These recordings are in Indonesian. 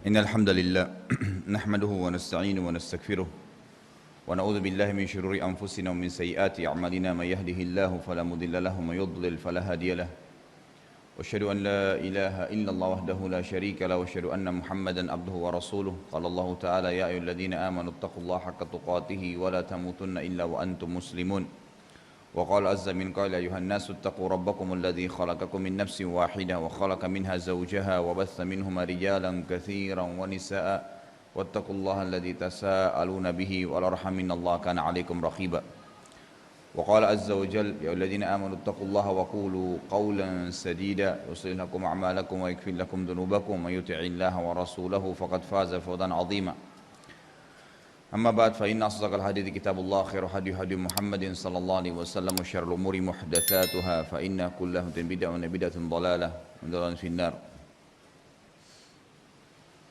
إن الحمد لله نحمده ونستعينه ونستغفره ونعوذ بالله من شرور أنفسنا ومن سيئات أعمالنا من يهده الله فلا مضل له ومن يضلل فلا هادي له وأشهد أن لا إله إلا الله وحده لا شريك له وأشهد أن محمدا عبده ورسوله قال الله تعالى يا أيها الذين آمنوا اتقوا الله حق تقاته ولا تموتن إلا وأنتم مسلمون وقال عز من قال أيها الناس اتقوا ربكم الذي خلقكم من نفس واحدة وخلق منها زوجها وبث منهما رجالا كثيرا ونساء واتقوا الله الذي تساءلون به والأرحم إن الله كان عليكم رقيبا وقال عز وجل يا الذين آمنوا اتقوا الله وقولوا قولا سديدا يصلح لكم أعمالكم ويغفر لكم ذنوبكم ومن يطع الله ورسوله فقد فاز فوزا عظيما أما بعد فإن أصدق الحديث كتاب الله خير هدي محمد صلى الله عليه وسلم وشر الأمور محدثاتها فإن كل بدعة وبدعة ضلالة وضلالة في النار.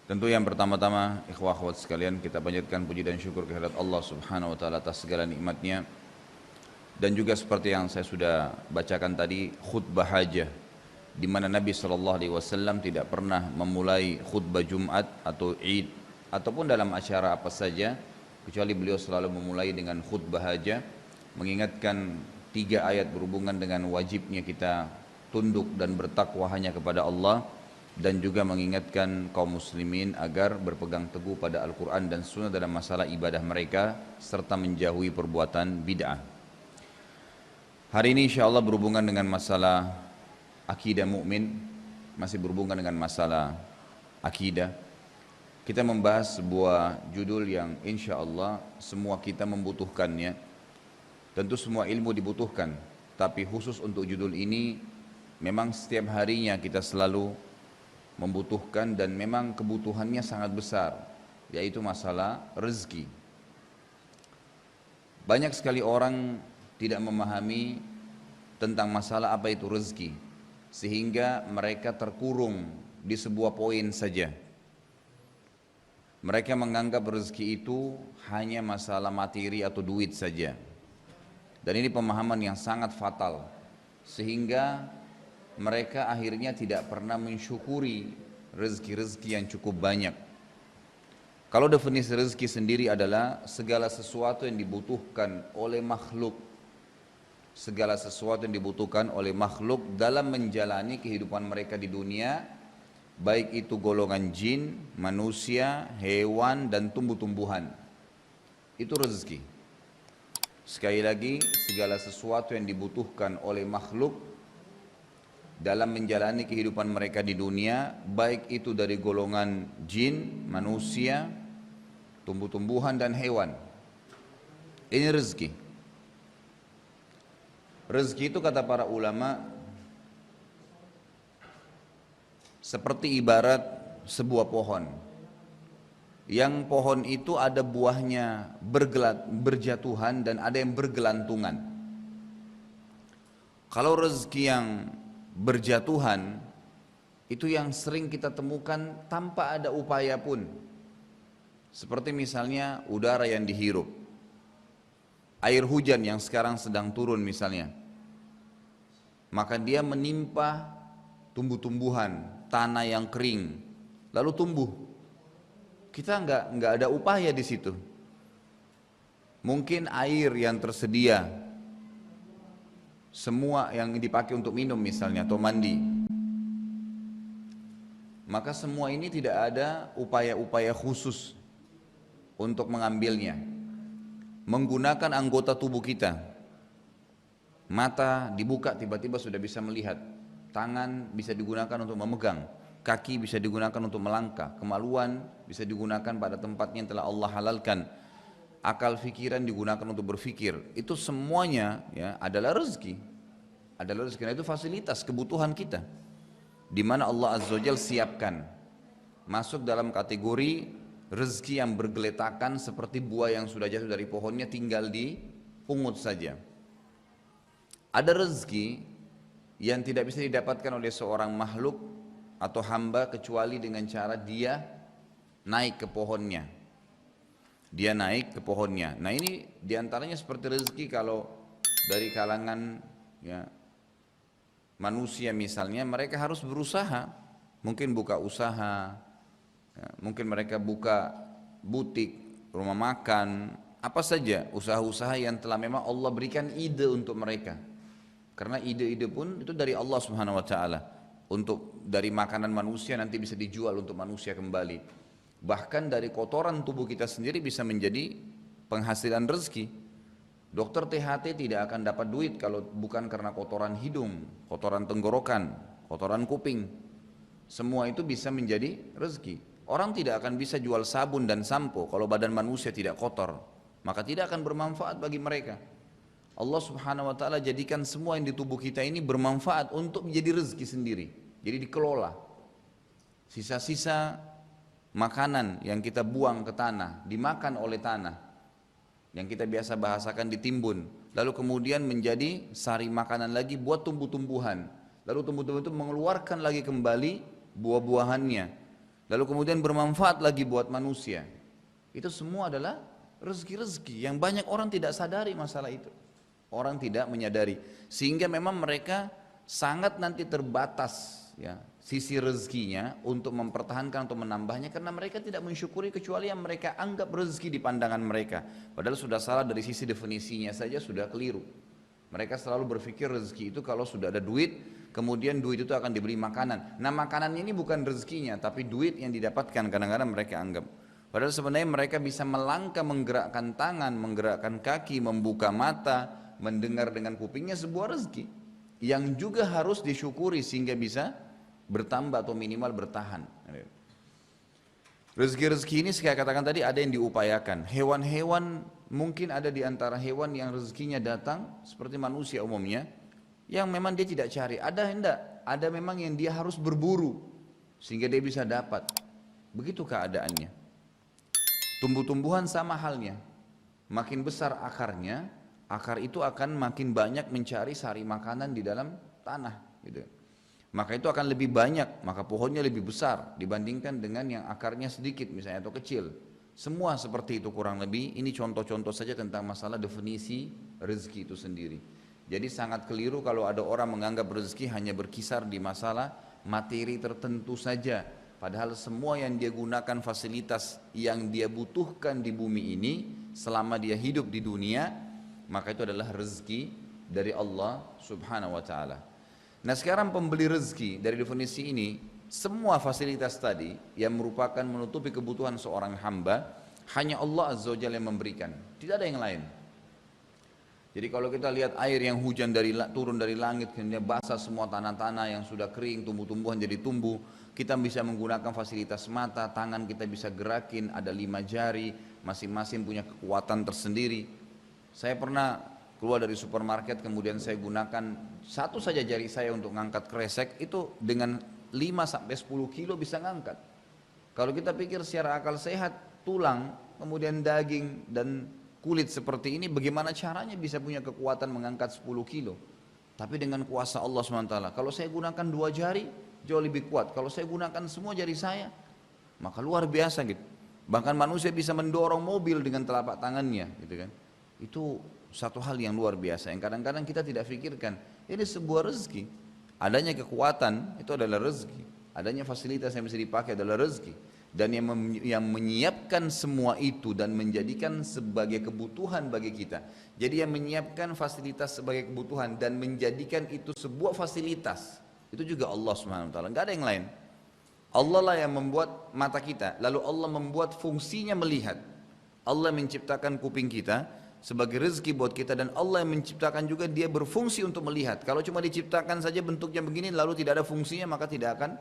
Tentu yang pertama-tama ikhwah akhwat sekalian kita panjatkan puji dan syukur kehadirat Allah Subhanahu wa taala atas segala nikmatnya. Dan juga seperti yang saya sudah bacakan tadi, khutbah hajah di mana Nabi SAW tidak pernah memulai khutbah Jumat atau Id ataupun dalam acara apa saja kecuali beliau selalu memulai dengan khutbah hajah, mengingatkan 3 ayat berhubungan dengan wajibnya kita tunduk dan bertakwa hanya kepada Allah, dan juga mengingatkan kaum muslimin agar berpegang teguh pada Al-Quran dan Sunnah dalam masalah ibadah mereka serta menjauhi perbuatan bid'ah. Hari ini insyaAllah berhubungan dengan masalah akidah mukmin, masih berhubungan dengan masalah akidah. Kita membahas sebuah judul yang insya Allah semua kita membutuhkannya. Tentu semua ilmu dibutuhkan, tapi khusus untuk judul ini memang setiap harinya kita selalu membutuhkan dan memang kebutuhannya sangat besar, yaitu masalah rezeki. Banyak sekali orang tidak memahami tentang masalah apa itu rezeki, sehingga mereka terkurung di sebuah poin saja. Mereka menganggap rezeki itu hanya masalah materi atau duit saja. Dan ini pemahaman yang sangat fatal, sehingga mereka akhirnya tidak pernah mensyukuri rezeki-rezeki yang cukup banyak. Kalau definisi rezeki sendiri adalah segala sesuatu yang dibutuhkan oleh makhluk, segala sesuatu yang dibutuhkan oleh makhluk dalam menjalani kehidupan mereka di dunia, baik itu golongan jin, manusia, hewan, dan tumbuh-tumbuhan. Itu rezeki. Sekali lagi, segala sesuatu yang dibutuhkan oleh makhluk dalam menjalani kehidupan mereka di dunia, baik itu dari golongan jin, manusia, tumbuh-tumbuhan, dan hewan. Ini rezeki. Rezeki itu kata para ulama seperti ibarat sebuah pohon, yang pohon itu ada buahnya berjatuhan dan ada yang bergelantungan. Kalau rezeki yang berjatuhan itu yang sering kita temukan tanpa ada upaya pun, seperti misalnya udara yang dihirup, air hujan yang sekarang sedang turun misalnya, maka dia menimpa tumbuh-tumbuhan, tanah yang kering, lalu tumbuh. Kita nggak ada upaya di situ. Mungkin air yang tersedia, semua yang dipakai untuk minum misalnya atau mandi, maka semua ini tidak ada upaya-upaya khusus untuk mengambilnya. Menggunakan anggota tubuh kita, mata dibuka tiba-tiba sudah bisa melihat, tangan bisa digunakan untuk memegang, kaki bisa digunakan untuk melangkah, kemaluan bisa digunakan pada tempatnya yang telah Allah halalkan, akal fikiran digunakan untuk berfikir. Itu semuanya ya adalah rezeki. Adalah rezeki, itu fasilitas kebutuhan kita, di mana Allah Azza wa Jalla siapkan. Masuk dalam kategori rezeki yang bergeletakan seperti buah yang sudah jatuh dari pohonnya tinggal dipungut saja. Ada rezeki yang tidak bisa didapatkan oleh seorang makhluk atau hamba kecuali dengan cara dia naik ke pohonnya. Dia naik ke pohonnya. Nah ini diantaranya seperti rezeki kalau dari kalangan ya, manusia misalnya, mereka harus berusaha, mungkin buka usaha, Ya, mungkin mereka buka butik, rumah makan, apa saja usaha-usaha yang telah memang Allah berikan ide untuk mereka. Karena ide-ide pun itu dari Allah Subhanahu wa taala. Untuk dari makanan manusia nanti bisa dijual untuk manusia kembali. Bahkan dari kotoran tubuh kita sendiri bisa menjadi penghasilan rezeki. Dokter THT tidak akan dapat duit kalau bukan karena kotoran hidung, kotoran tenggorokan, kotoran kuping. Semua itu bisa menjadi rezeki. Orang tidak akan bisa jual sabun dan sampo kalau badan manusia tidak kotor, maka tidak akan bermanfaat bagi mereka. Allah Subhanahu wa taala jadikan semua yang di tubuh kita ini bermanfaat untuk menjadi rezeki sendiri. Jadi dikelola. Sisa-sisa makanan yang kita buang ke tanah, dimakan oleh tanah, yang kita biasa bahasakan ditimbun, lalu kemudian menjadi sari makanan lagi buat tumbuh-tumbuhan. Lalu tumbuh-tumbuhan itu mengeluarkan lagi kembali buah-buahannya, lalu kemudian bermanfaat lagi buat manusia. Itu semua adalah rezeki-rezeki yang banyak orang tidak sadari masalah itu. Orang tidak menyadari, sehingga memang mereka sangat nanti terbatas ya sisi rezekinya untuk mempertahankan atau menambahnya, karena mereka tidak mensyukuri kecuali yang mereka anggap rezeki di pandangan mereka. Padahal sudah salah dari sisi definisinya saja, sudah keliru. Mereka selalu berpikir rezeki itu kalau sudah ada duit, kemudian duit itu akan dibeli makanan. Nah, makanan ini bukan rezekinya, tapi duit yang didapatkan kadang-kadang mereka anggap. Padahal sebenarnya mereka bisa melangkah, menggerakkan tangan, menggerakkan kaki, membuka mata, mendengar dengan kupingnya, sebuah rezeki yang juga harus disyukuri sehingga bisa bertambah atau minimal bertahan. Rezeki-rezeki ini saya katakan tadi ada yang diupayakan. Hewan-hewan mungkin ada di antara hewan yang rezekinya datang seperti manusia umumnya, yang memang dia tidak cari. Ada hendak, ada memang yang dia harus berburu sehingga dia bisa dapat. Begitu keadaannya. Tumbuh-tumbuhan sama halnya. Makin besar akarnya, akar itu akan makin banyak mencari sari makanan di dalam tanah, gitu. Maka itu akan lebih banyak, maka pohonnya lebih besar dibandingkan dengan yang akarnya sedikit misalnya atau kecil. Semua seperti itu kurang lebih. Ini contoh-contoh saja tentang masalah definisi rezeki itu sendiri. Jadi sangat keliru kalau ada orang menganggap rezeki hanya berkisar di masalah materi tertentu saja. Padahal semua yang dia gunakan, fasilitas yang dia butuhkan di bumi ini selama dia hidup di dunia, maka itu adalah rezeki dari Allah Subhanahu wa taala. Nah, sekarang pembeli rezeki dari definisi ini, semua fasilitas tadi yang merupakan menutupi kebutuhan seorang hamba, hanya Allah Azza wa Jalla yang memberikan, tidak ada yang lain. Jadi kalau kita lihat air yang hujan turun dari langit, kemudian basah semua tanah-tanah yang sudah kering, tumbuh-tumbuhan jadi tumbuh, kita bisa menggunakan fasilitas mata, tangan kita bisa gerakin, ada 5 jari, masing-masing punya kekuatan tersendiri. Saya pernah keluar dari supermarket, kemudian saya gunakan satu saja jari saya untuk ngangkat kresek, itu dengan 5-10 kilo bisa ngangkat. Kalau kita pikir secara akal sehat, tulang, kemudian daging dan kulit seperti ini, bagaimana caranya bisa punya kekuatan mengangkat 10 kilo? Tapi dengan kuasa Allah SWT, kalau saya gunakan 2 jari, jauh lebih kuat. Kalau saya gunakan semua jari saya, maka luar biasa gitu. Bahkan manusia bisa mendorong mobil dengan telapak tangannya, gitu kan. Itu satu hal yang luar biasa yang kadang-kadang kita tidak pikirkan. Ini sebuah rezeki. Adanya kekuatan itu adalah rezeki. Adanya fasilitas yang bisa dipakai adalah rezeki. Dan yang menyiapkan semua itu dan menjadikan sebagai kebutuhan bagi kita. Jadi yang menyiapkan fasilitas sebagai kebutuhan dan menjadikan itu sebuah fasilitas, itu juga Allah Subhanahu wa taala. Enggak ada yang lain. Allah lah yang membuat mata kita, lalu Allah membuat fungsinya melihat. Allah menciptakan kuping kita sebagai rezeki buat kita, dan Allah yang menciptakan juga dia berfungsi untuk melihat. Kalau cuma diciptakan saja bentuknya begini lalu tidak ada fungsinya, maka tidak akan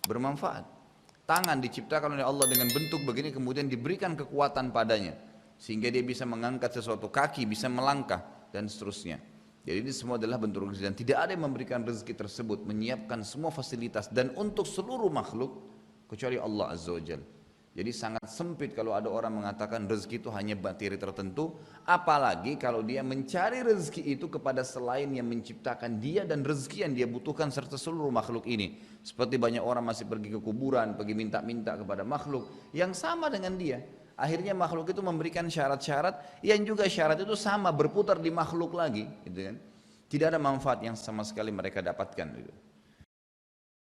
bermanfaat. Tangan diciptakan oleh Allah dengan bentuk begini, kemudian diberikan kekuatan padanya sehingga dia bisa mengangkat sesuatu, kaki bisa melangkah dan seterusnya. Jadi ini semua adalah bentuk rezeki, dan tidak ada yang memberikan rezeki tersebut, menyiapkan semua fasilitas dan untuk seluruh makhluk kecuali Allah Azza wa Jalla. Jadi sangat sempit kalau ada orang mengatakan rezeki itu hanya materi tertentu, apalagi kalau dia mencari rezeki itu kepada selain yang menciptakan dia dan rezeki yang dia butuhkan serta seluruh makhluk ini. Seperti banyak orang masih pergi ke kuburan, pergi minta-minta kepada makhluk yang sama dengan dia. Akhirnya makhluk itu memberikan syarat-syarat yang juga syarat itu sama berputar di makhluk lagi, gitu kan. Tidak ada manfaat yang sama sekali mereka dapatkan gitu.